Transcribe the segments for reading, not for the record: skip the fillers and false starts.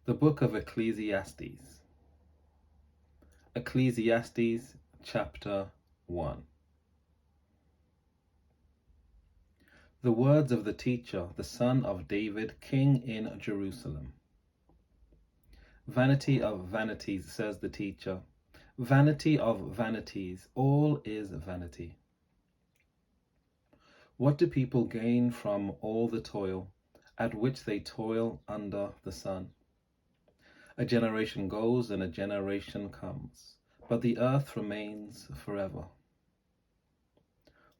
The Book of Ecclesiastes. Ecclesiastes Chapter 1. The words of the teacher, the son of David, king in Jerusalem. Vanity of vanities, says the teacher. Vanity of vanities, all is vanity. What do people gain from all the toil at which they toil under the sun? A generation goes and a generation comes, but the earth remains forever.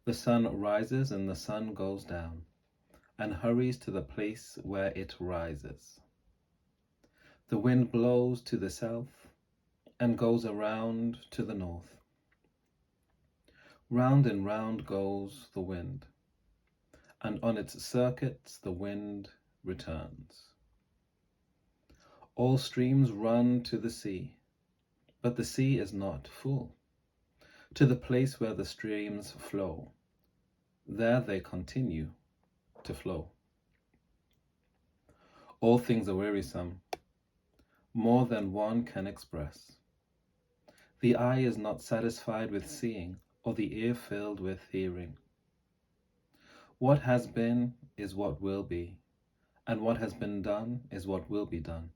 The sun rises and the sun goes down, and hurries to the place where it rises. The wind blows to the south and goes around to the north. Round and round goes the wind, and on its circuits the wind returns. All streams run to the sea, but the sea is not full. To the place where the streams flow, there they continue to flow. All things are wearisome, more than one can express. The eye is not satisfied with seeing, or the ear filled with hearing. What has been is what will be, and what has been done is what will be done.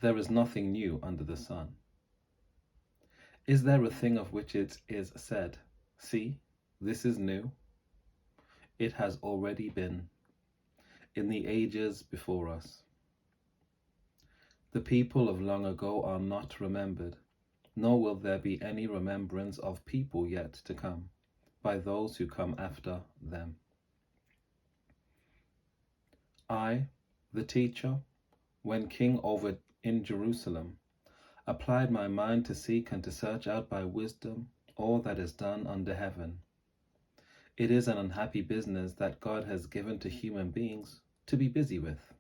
There is nothing new under the sun. Is there a thing of which it is said, "See, this is new"? It has already been, in the ages before us. The people of long ago are not remembered, nor will there be any remembrance of people yet to come, by those who come after them. I, the teacher, when king over in Jerusalem, applied my mind to seek and to search out by wisdom all that is done under heaven. It is an unhappy business that God has given to human beings to be busy with.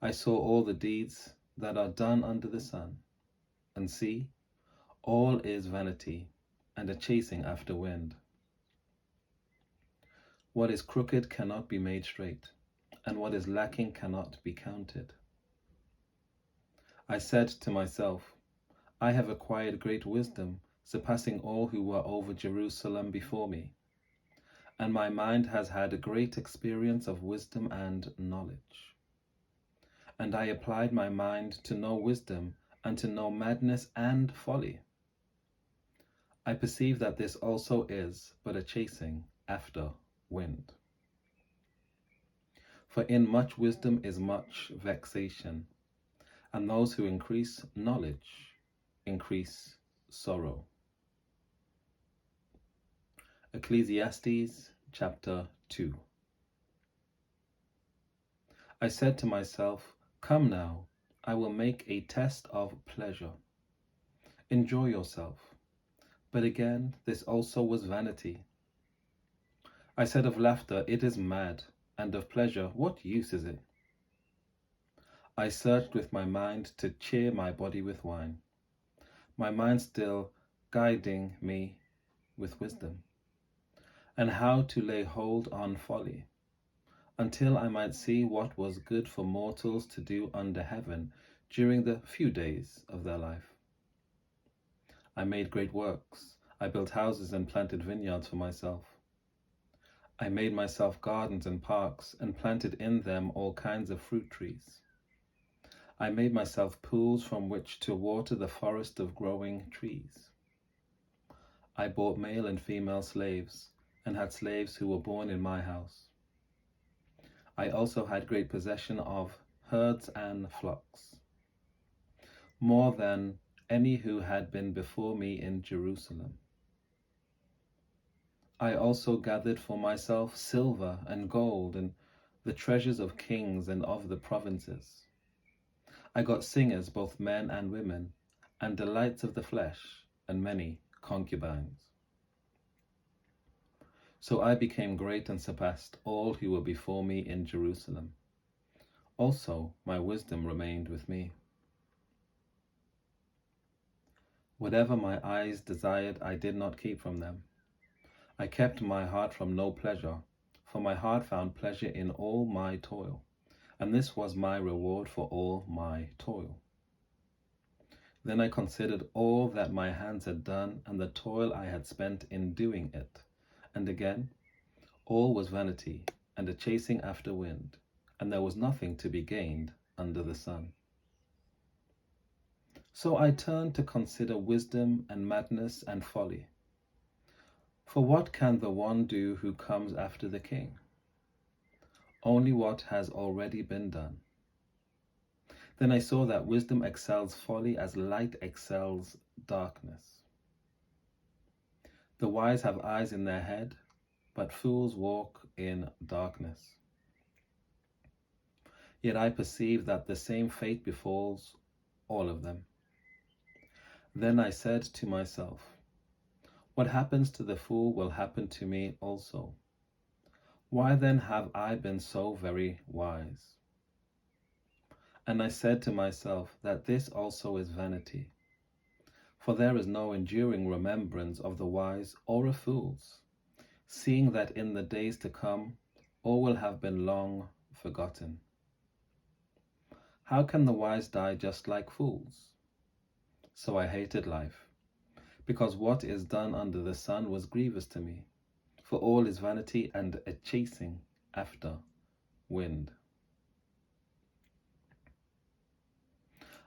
I saw all the deeds that are done under the sun, and see, all is vanity and a chasing after wind. What is crooked cannot be made straight, and what is lacking cannot be counted. I said to myself, I have acquired great wisdom, surpassing all who were over Jerusalem before me, and my mind has had a great experience of wisdom and knowledge. And I applied my mind to know wisdom and to know madness and folly. I perceive that this also is but a chasing after wind. For in much wisdom is much vexation, and those who increase knowledge increase sorrow. Ecclesiastes Chapter 2. I said to myself, come now, I will make a test of pleasure. Enjoy yourself. But again, this also was vanity. I said of laughter, it is mad, and of pleasure, what use is it? I searched with my mind to cheer my body with wine, my mind still guiding me with wisdom, and how to lay hold on folly, until I might see what was good for mortals to do under heaven during the few days of their life. I made great works. I built houses and planted vineyards for myself. I made myself gardens and parks and planted in them all kinds of fruit trees. I made myself pools from which to water the forest of growing trees. I bought male and female slaves and had slaves who were born in my house. I also had great possession of herds and flocks, more than any who had been before me in Jerusalem. I also gathered for myself silver and gold and the treasures of kings and of the provinces. I got singers, both men and women, and delights of the flesh, and many concubines. So I became great and surpassed all who were before me in Jerusalem. Also my wisdom remained with me. Whatever my eyes desired, I did not keep from them. I kept my heart from no pleasure, for my heart found pleasure in all my toil, and this was my reward for all my toil. Then I considered all that my hands had done and the toil I had spent in doing it. And again, all was vanity and a chasing after wind, and there was nothing to be gained under the sun. So I turned to consider wisdom and madness and folly. For what can the one do who comes after the king? Only what has already been done. Then I saw that wisdom excels folly as light excels darkness. The wise have eyes in their head, but fools walk in darkness. Yet I perceive that the same fate befalls all of them. Then I said to myself, what happens to the fool will happen to me also. Why then have I been so very wise? And I said to myself that this also is vanity. For there is no enduring remembrance of the wise or of fools, seeing that in the days to come all will have been long forgotten. How can the wise die just like fools? So I hated life, because what is done under the sun was grievous to me, for all is vanity and a chasing after wind.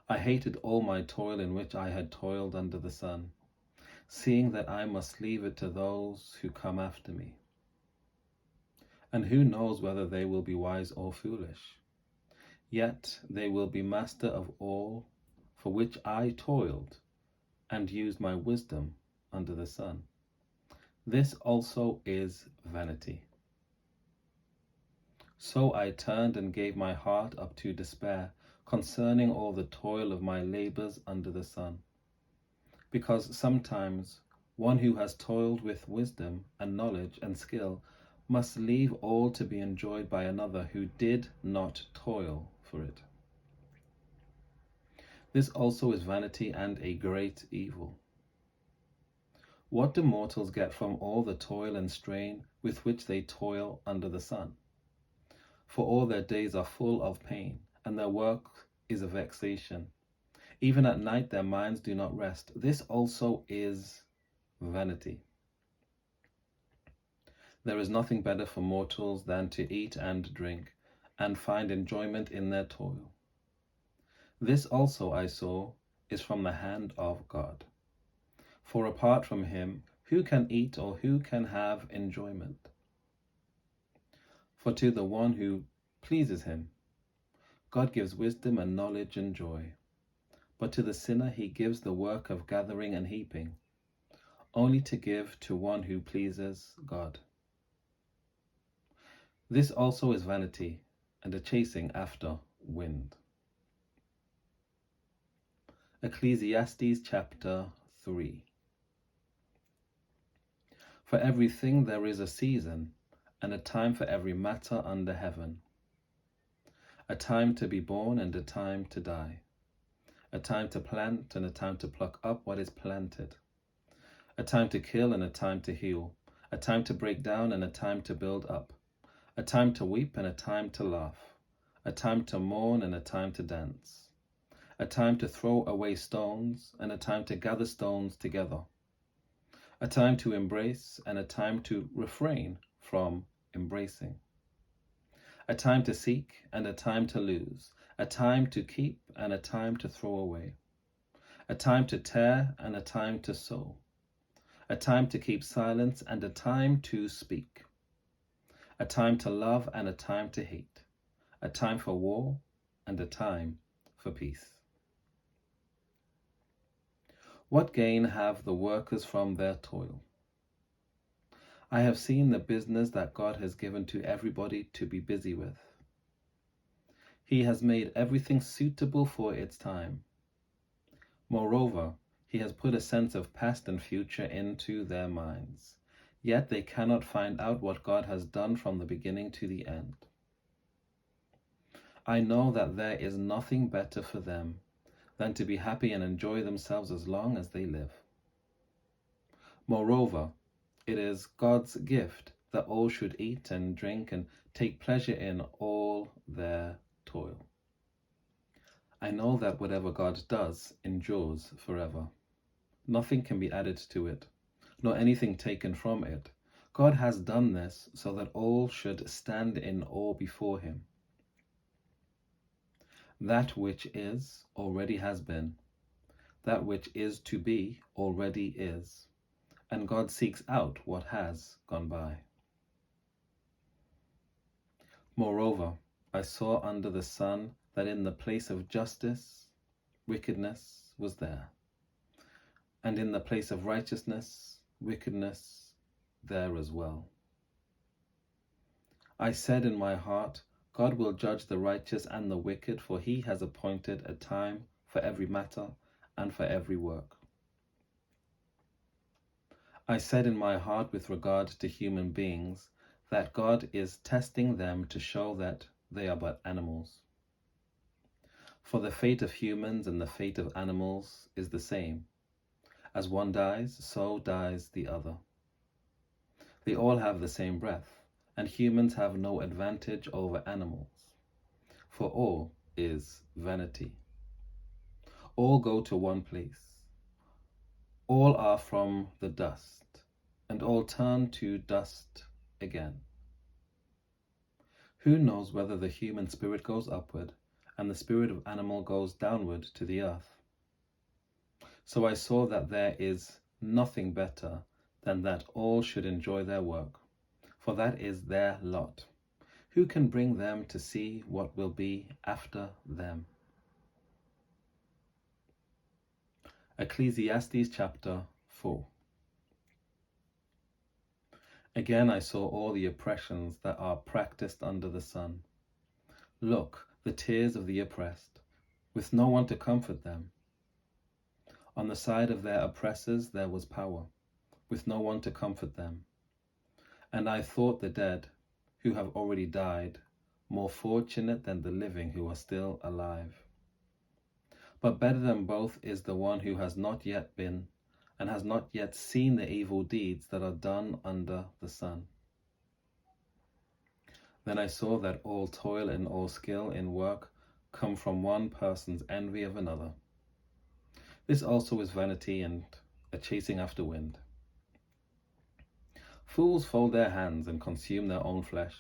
I hated all my toil in which I had toiled under the sun, seeing that I must leave it to those who come after me. And who knows whether they will be wise or foolish? Yet they will be master of all for which I toiled and used my wisdom under the sun. This also is vanity. So I turned and gave my heart up to despair concerning all the toil of my labors under the sun. Because sometimes one who has toiled with wisdom and knowledge and skill must leave all to be enjoyed by another who did not toil for it. This also is vanity and a great evil. What do mortals get from all the toil and strain with which they toil under the sun? For all their days are full of pain, and their work is a vexation. Even at night their minds do not rest. This also is vanity. There is nothing better for mortals than to eat and drink, and find enjoyment in their toil. This also I saw is from the hand of God. For apart from him, who can eat or who can have enjoyment? For to the one who pleases him, God gives wisdom and knowledge and joy. But to the sinner he gives the work of gathering and heaping, only to give to one who pleases God. This also is vanity and a chasing after wind. Ecclesiastes Chapter 3. For everything there is a season, and a time for every matter under heaven. A time to be born and a time to die. A time to plant and a time to pluck up what is planted. A time to kill and a time to heal. A time to break down and a time to build up. A time to weep and a time to laugh. A time to mourn and a time to dance. A time to throw away stones and a time to gather stones together. A time to embrace and a time to refrain from embracing. A time to seek and a time to lose. A time to keep and a time to throw away. A time to tear and a time to sow. A time to keep silence and a time to speak. A time to love and a time to hate. A time for war and a time for peace. What gain have the workers from their toil? I have seen the business that God has given to everybody to be busy with. He has made everything suitable for its time. Moreover, he has put a sense of past and future into their minds. Yet they cannot find out what God has done from the beginning to the end. I know that there is nothing better for them than to be happy and enjoy themselves as long as they live. Moreover, it is God's gift that all should eat and drink and take pleasure in all their toil. I know that whatever God does endures forever. Nothing can be added to it, nor anything taken from it. God has done this so that all should stand in awe before him. That which is already has been. That which is to be already is. And God seeks out what has gone by. Moreover, I saw under the sun that in the place of justice, wickedness was there, and in the place of righteousness, wickedness there as well. I said in my heart, God will judge the righteous and the wicked, for he has appointed a time for every matter and for every work. I said in my heart with regard to human beings, that God is testing them to show that they are but animals. For the fate of humans and the fate of animals is the same. As one dies, so dies the other. They all have the same breath, and humans have no advantage over animals. For all is vanity. All go to one place. All are from the dust, and all turn to dust again. Who knows whether the human spirit goes upward and the spirit of animal goes downward to the earth? So I saw that there is nothing better than that all should enjoy their work, for that is their lot. Who can bring them to see what will be after them? Ecclesiastes Chapter 4. Again I saw all the oppressions that are practiced under the sun. Look, the tears of the oppressed, with no one to comfort them. On the side of their oppressors there was power, with no one to comfort them. And I thought the dead, who have already died, more fortunate than the living who are still alive. But better than both is the one who has not yet been, and has not yet seen the evil deeds that are done under the sun. Then I saw that all toil and all skill in work come from one person's envy of another. This also is vanity and a chasing after wind. Fools fold their hands and consume their own flesh.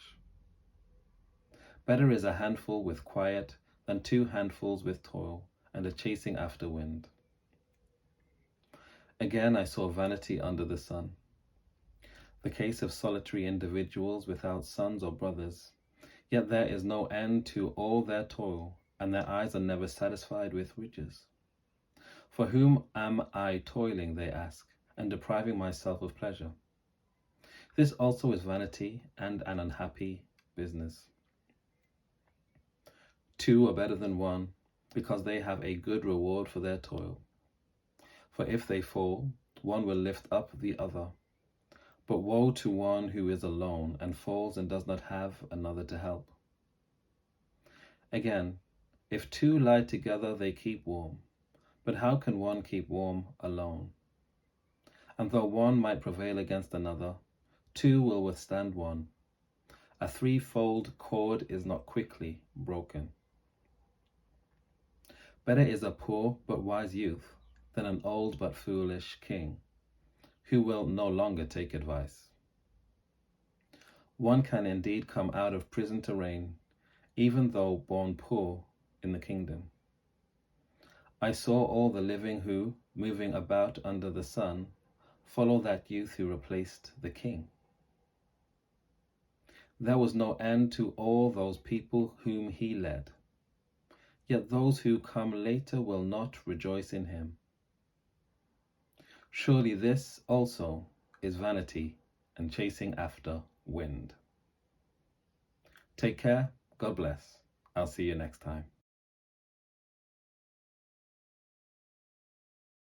Better is a handful with quiet than 2 handfuls with toil and a chasing after wind. Again I saw vanity under the sun. The case of solitary individuals without sons or brothers, yet there is no end to all their toil, and their eyes are never satisfied with riches. For whom am I toiling, they ask, and depriving myself of pleasure? This also is vanity and an unhappy business. 2 are better than 1, because they have a good reward for their toil. For if they fall, one will lift up the other. But woe to one who is alone and falls and does not have another to help. Again, if 2 lie together, they keep warm. But how can one keep warm alone? And though one might prevail against another, 2 will withstand one. A 3-fold cord is not quickly broken. Better is a poor but wise youth than an old but foolish king, who will no longer take advice. One can indeed come out of prison to reign, even though born poor in the kingdom. I saw all the living who, moving about under the sun, follow that youth who replaced the king. There was no end to all those people whom he led. Yet those who come later will not rejoice in him. Surely this also is vanity and chasing after wind. Take care. God bless. I'll see you next time.